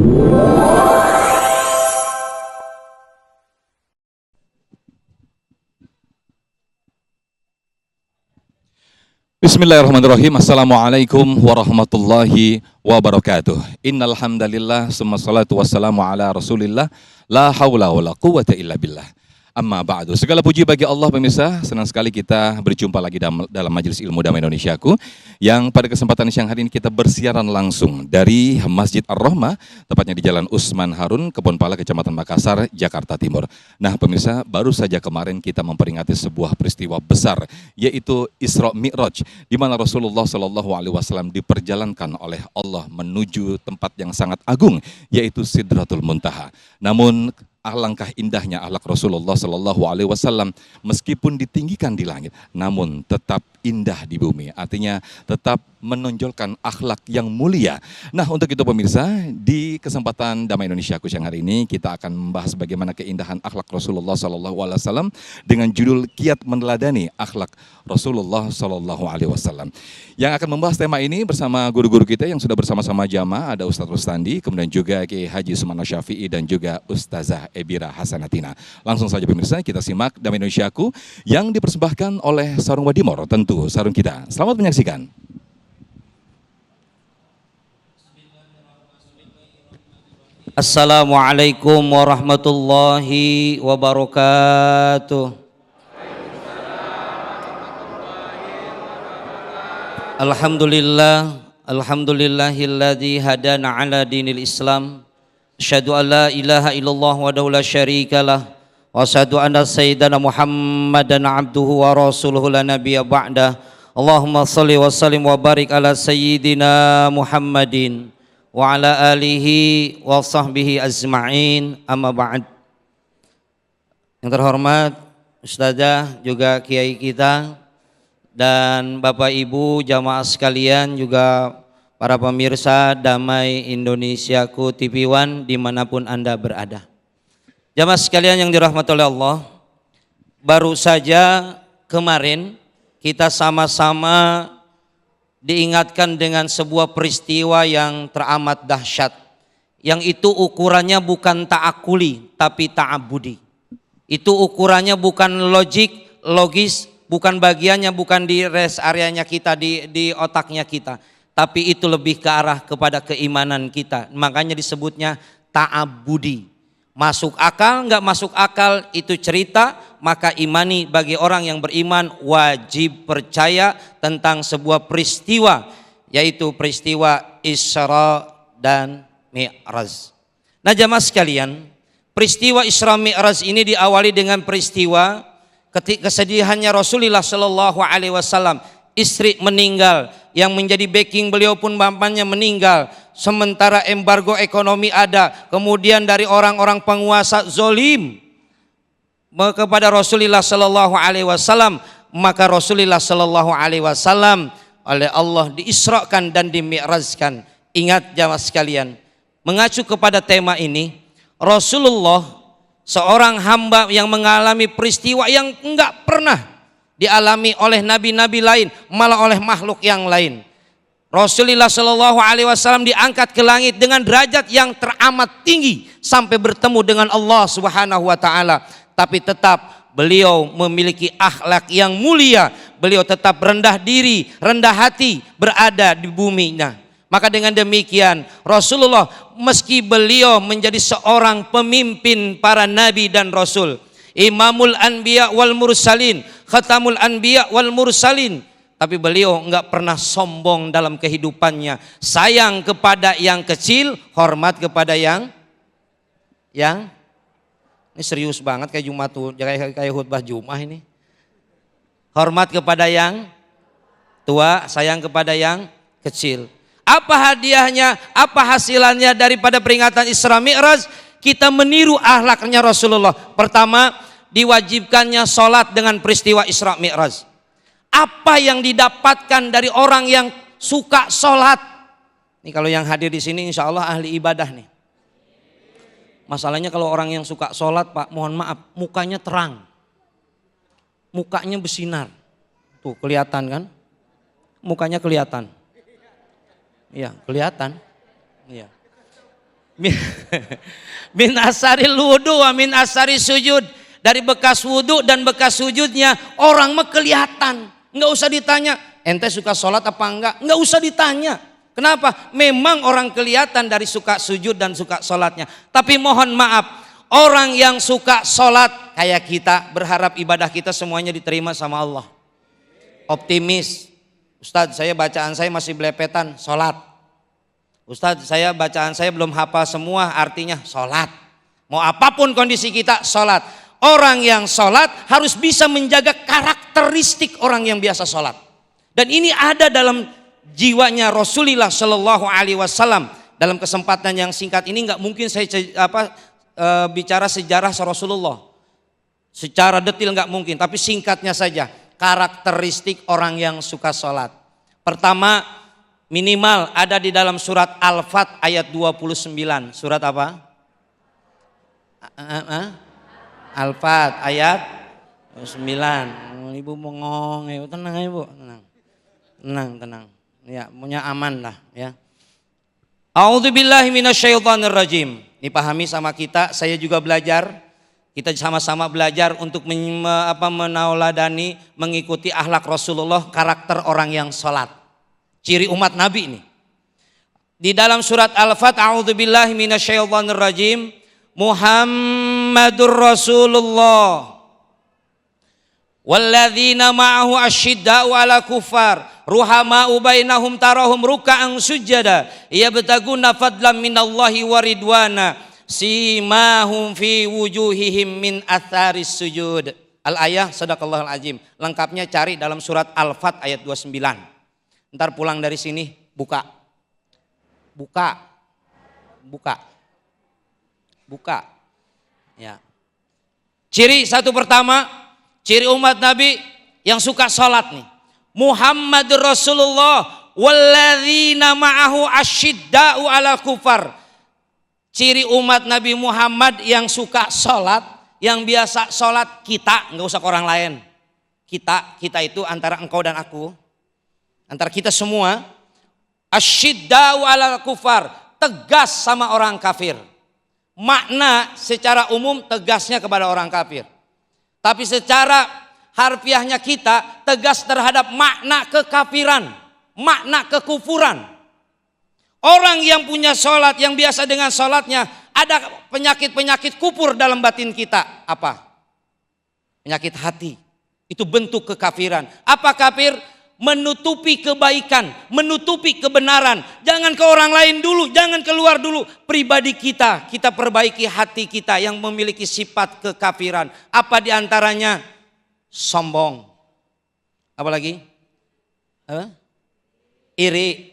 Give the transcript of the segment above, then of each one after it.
Bismillahirrahmanirrahim. Assalamualaikum warahmatullahi wabarakatuh. Innal hamdalillah summa salatu wassalamu ala Rasulillah la haula wala quwata illa billah. Amma ba'du. Segala puji bagi Allah pemirsa. Senang sekali kita berjumpa lagi dalam Majelis Ilmu Damai Indonesiaku, yang pada kesempatan siang hari ini kita bersiaran langsung dari Masjid Ar-Rahmah, tepatnya di Jalan Usman Harun, Kebonpala, Kecamatan Makassar, Jakarta Timur. Nah pemirsa, baru saja kemarin kita memperingati sebuah peristiwa besar, yaitu Isra Mi'raj, di mana Rasulullah SAW diperjalankan oleh Allah menuju tempat yang sangat agung, yaitu Sidratul Muntaha. Namun alangkah indahnya akhlak Rasulullah SAW, meskipun ditinggikan di langit, namun tetap indah di bumi. Artinya tetap menonjolkan akhlak yang mulia. Nah untuk itu pemirsa, di kesempatan Damai Indonesia siang hari ini kita akan membahas bagaimana keindahan akhlak Rasulullah SAW dengan judul Kiat Meneladani Akhlak Rasulullah SAW. Yang akan membahas tema ini bersama guru-guru kita yang sudah bersama-sama jamaah, ada Ustadz Rustandi, kemudian juga Kiai Haji Sumana Syafi'i dan juga Ustazah Ebira Hasanatina. Langsung saja pemirsa, kita simak Damai Indonesiaku yang dipersembahkan oleh Sarung Wadimor, tentu sarung kita. Selamat menyaksikan. Assalamualaikum warahmatullahi wabarakatuh. Alhamdulillahilladzi hadana ala dinil Islam. Asyhadu an la ilaha illallah wahdahu la syarikalah wa asyhadu anna sayyidana Muhammadan abduhu wa rasuluhu la nabiyya ba'dah. Allahumma shalli wa sallim wa barik ala sayyidina Muhammadin wa ala alihi wa sahbihi ajma'in, amma ba'd. Yang terhormat Ustazah, juga kiai kita, dan Bapak Ibu jamaah sekalian, juga para pemirsa Damai Indonesiaku TV One dimanapun Anda berada. Jamaah sekalian yang dirahmati oleh Allah, baru saja kemarin kita sama-sama diingatkan dengan sebuah peristiwa yang teramat dahsyat, yang itu ukurannya bukan ta'akuli tapi ta'abudi. Itu ukurannya bukan logis, bukan bagiannya, bukan di rest areanya kita, di otaknya kita, tapi itu lebih ke arah kepada keimanan kita. Makanya disebutnya ta'abudi. Masuk akal, nggak masuk akal itu cerita, maka imani bagi orang yang beriman wajib percaya tentang sebuah peristiwa, yaitu peristiwa Isra dan Mi'raj. Nah jamaah sekalian, peristiwa Isra Mi'raj ini diawali dengan peristiwa ketika kesedihannya Rasulullah SAW, istri meninggal, yang menjadi backing beliau pun bapaknya meninggal, sementara embargo ekonomi ada, kemudian dari orang-orang penguasa zolim kepada Rasulullah SAW, maka Rasulullah SAW oleh Allah diisrakan dan dimi'rajkan. Ingat jamaah sekalian, mengacu kepada tema ini, Rasulullah seorang hamba yang mengalami peristiwa yang enggak pernah dialami oleh nabi-nabi lain, malah oleh makhluk yang lain. Rasulullah SAW diangkat ke langit dengan derajat yang teramat tinggi sampai bertemu dengan Allah Subhanahu wa taala. Tapi tetap beliau memiliki akhlak yang mulia. Beliau tetap rendah diri, rendah hati berada di buminya. Maka dengan demikian Rasulullah, meski beliau menjadi seorang pemimpin para nabi dan rasul, Imamul Anbiya wal Mursalin, Khatamul Anbiya wal Mursalin, tapi beliau enggak pernah sombong dalam kehidupannya. Sayang kepada yang kecil, hormat kepada yang ini serius banget kayak Jumat tuh, kayak khutbah Jumat ini. Hormat kepada yang tua, sayang kepada yang kecil. Apa hadiahnya, apa hasilannya daripada peringatan Isra Mi'raj? Kita meniru akhlaknya Rasulullah. Pertama, diwajibkannya sholat dengan peristiwa Isra Mi'raj. Apa yang didapatkan dari orang yang suka sholat? Ini kalau yang hadir di sini insya Allah ahli ibadah nih. Masalahnya kalau orang yang suka sholat, Pak, mohon maaf, mukanya terang. Mukanya bersinar. Tuh kelihatan kan? Mukanya kelihatan. Iya, kelihatan. Iya. Min asaril wudu wa min asari sujud. Dari bekas wudu dan bekas sujudnya orang mah kelihatan. Enggak usah ditanya, ente suka sholat apa enggak? Enggak usah ditanya. Kenapa? Memang orang kelihatan dari suka sujud dan suka sholatnya. Tapi mohon maaf, orang yang suka sholat kayak kita berharap ibadah kita semuanya diterima sama Allah. Optimis. Ustadz, saya bacaan saya masih belepetan, sholat. Ustadz, saya bacaan saya belum hafal semua, artinya sholat. Mau apapun kondisi kita, sholat. Orang yang sholat harus bisa menjaga karakteristik orang yang biasa sholat. Dan ini ada dalam jiwanya Rasulullah Shallallahu Alaihi Wasallam. Dalam kesempatan yang singkat ini nggak mungkin saya bicara sejarah Rasulullah. Secara detail nggak mungkin, tapi singkatnya saja. Karakteristik orang yang suka sholat. Pertama, minimal ada di dalam surat Al-Fat ayat 29. Surat apa? Al-Fat ayat 9. Ibu bengong, ibu tenang ibu, tenang. Ya, punya aman lah ya. A'udzubillahi minasyaitonir rajim. Ini pahami sama kita, saya juga belajar. Kita sama-sama belajar untuk menauladani, mengikuti akhlak Rasulullah, karakter orang yang sholat. Ciri umat Nabi ini. Di dalam surat Al-Fat, a'udzubillahi minasyaitonir rajim. Muhammadur Rasulullah walladzina ma'ahu asyidda'u 'ala kuffar ruhama'u bainahum tarahum ruk'an sujada yabtaguna fadlan minallahi wa ridwana simahum fi wujuhihim min atharis sujud. Al-ayah sadaqallahul azim. Lengkapnya cari dalam surat Al-Fat ayat 29. Ntar pulang dari sini buka. Ya. Ciri satu pertama, ciri umat Nabi yang suka sholat nih. Muhammadur Rasulullah walladzina ma'ahu asyidda'u 'ala kufar. Ciri umat Nabi Muhammad yang suka sholat, yang biasa sholat kita, nggak usah ke orang lain. Kita itu antara engkau dan aku, antara kita semua. Asyidda'u 'ala kufar, tegas sama orang kafir. Makna secara umum tegasnya kepada orang kafir. Tapi secara harfiahnya kita tegas terhadap makna kekafiran, makna kekufuran. Orang yang punya sholat, yang biasa dengan sholatnya, ada penyakit-penyakit kufur dalam batin kita. Apa? Penyakit hati. Itu bentuk kekafiran. Apa kafir? Menutupi kebaikan, menutupi kebenaran. Jangan ke orang lain dulu, jangan keluar dulu. Pribadi kita perbaiki hati kita yang memiliki sifat kekafiran. Apa diantaranya? Sombong. Apa lagi? Iri.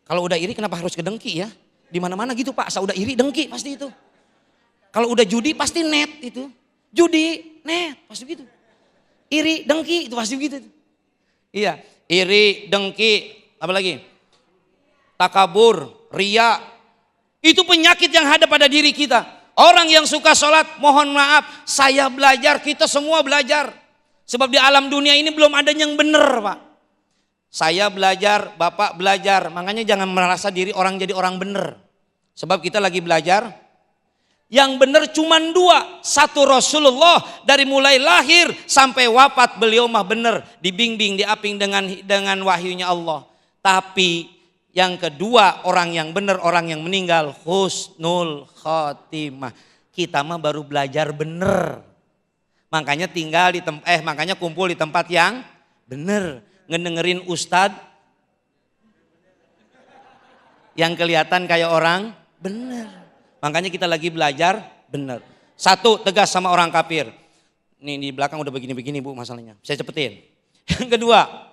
Kalau udah iri kenapa harus kedengki ya? Di mana-mana gitu Pak, asal udah iri dengki pasti itu. Kalau udah judi pasti net itu. Judi, net, pasti gitu. Iri, dengki itu pasti begitu. Iya, iri, dengki, apa lagi? Takabur, riya. Itu penyakit yang ada pada diri kita. Orang yang suka sholat, mohon maaf, saya belajar, kita semua belajar. Sebab di alam dunia ini belum ada yang benar Pak. Saya belajar, Bapak belajar. Makanya jangan merasa diri orang jadi orang benar. Sebab kita lagi belajar. Yang benar cuma dua. Satu Rasulullah, dari mulai lahir sampai wafat beliau mah benar, dibimbing, diaping dengan wahyunya Allah. Tapi yang kedua, orang yang benar, orang yang meninggal husnul khotimah. Kita mah baru belajar benar. Makanya makanya kumpul di tempat yang benar, ngedengerin ustadz yang kelihatan kayak orang benar. Makanya kita lagi belajar benar. Satu, tegas sama orang kafir. Nih di belakang udah begini-begini Bu masalahnya. Saya cepetin. Yang kedua,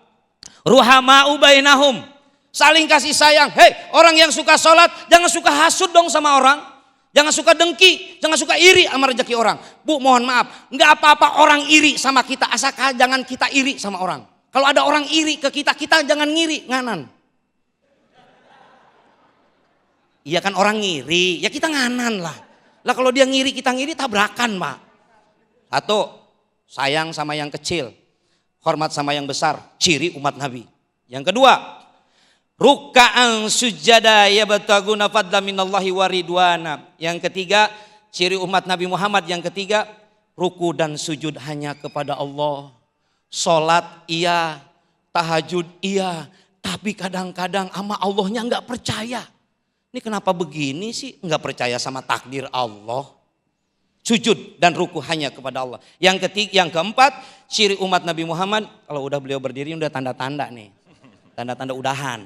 ruhama'u bainahum. Saling kasih sayang. Hei, orang yang suka sholat jangan suka hasud dong sama orang. Jangan suka dengki, jangan suka iri sama rezeki orang. Bu, mohon maaf, enggak apa-apa orang iri sama kita, asalkan jangan kita iri sama orang. Kalau ada orang iri ke kita, kita jangan ngiri, nganan. Iya kan orang ngiri, ya kita nganan lah. Lah kalau dia ngiri, kita ngiri, tabrakan Pak. Satu, sayang sama yang kecil, hormat sama yang besar, ciri umat Nabi. Yang kedua, ruk'an sujada yabtaguna fadlan minallahi wa ridwana. Yang ketiga, ciri umat Nabi Muhammad yang ketiga, ruku dan sujud hanya kepada Allah. Salat iya, tahajud iya, tapi kadang-kadang sama Allahnya enggak percaya. Ini kenapa begini sih? Enggak percaya sama takdir Allah. Sujud dan ruku hanya kepada Allah. Yang ketiga, yang keempat, ciri umat Nabi Muhammad, kalau udah beliau berdiri udah tanda-tanda nih. Tanda-tanda udahan.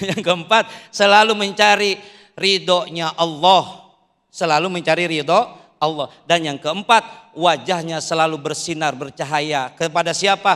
Yang keempat, selalu mencari ridhonya Allah. Selalu mencari ridho Allah. Dan yang keempat, wajahnya selalu bersinar, bercahaya. Kepada siapa?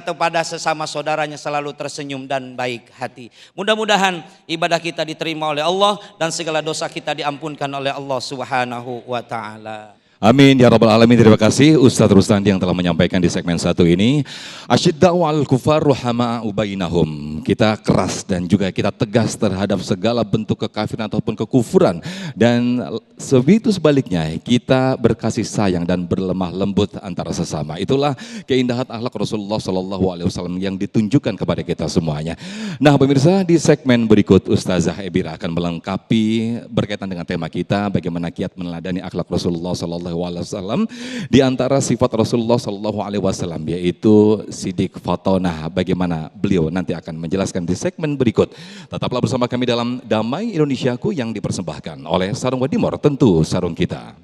Kepada sesama saudaranya selalu tersenyum dan baik hati. Mudah-mudahan ibadah kita diterima oleh Allah dan segala dosa kita diampunkan oleh Allah Subhanahu wa taala. Amin ya rabbal alamin. Terima kasih Ustaz Rustandi yang telah menyampaikan di segmen 1 ini. Asyidda'u 'alal kufar ruhama'u bainahum. Kita keras dan juga kita tegas terhadap segala bentuk kekafiran ataupun kekufuran, dan sebegitu sebaliknya kita berkasih sayang dan berlemah lembut antara sesama. Itulah keindahan akhlak Rasulullah Shallallahu Alaihi Wasallam yang ditunjukkan kepada kita semuanya. Nah pemirsa, di segmen berikut Ustazah Ebira akan melengkapi berkaitan dengan tema kita, bagaimana kiat meneladani akhlak Rasulullah Shallallahu Alaihi Wasallam. Di antara sifat Rasulullah Shallallahu Alaihi Wasallam yaitu sidik fatonah. Bagaimana beliau nanti akan menjelaskan di segmen berikut. Tetaplah bersama kami dalam Damai Indonesiaku yang dipersembahkan oleh Sarung Wadimor, tentu sarung kita.